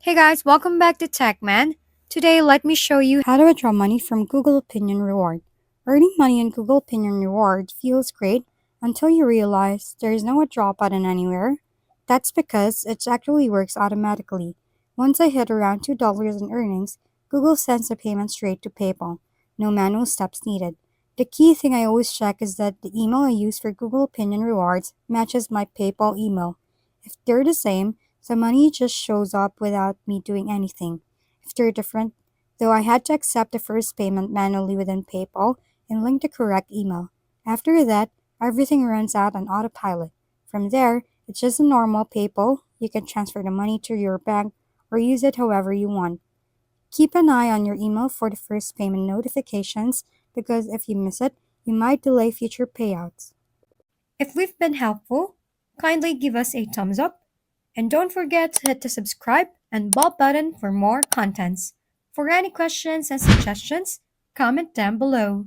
Hey guys, welcome back to TechMan. Today, let me show you how to withdraw money from Google Opinion Reward. Earning money in Google Opinion Reward feels great until you realize there is no withdraw button anywhere. That's because it actually works automatically. Once I hit around $2 in earnings, Google sends the payment straight to PayPal. No manual steps needed. The key thing I always check is that the email I use for Google Opinion Rewards matches my PayPal email. If they're the same, the money just shows up without me doing anything. If they're different, though, I had to accept the first payment manually within PayPal and link the correct email. After that, everything runs out on autopilot. From there, it's just a normal PayPal. You can transfer the money to your bank or use it however you want. Keep an eye on your email for the first payment notifications because if you miss it, you might delay future payouts. If we've been helpful, kindly give us a thumbs up and don't forget to hit the subscribe and bell button for more contents. For any questions and suggestions, comment down below.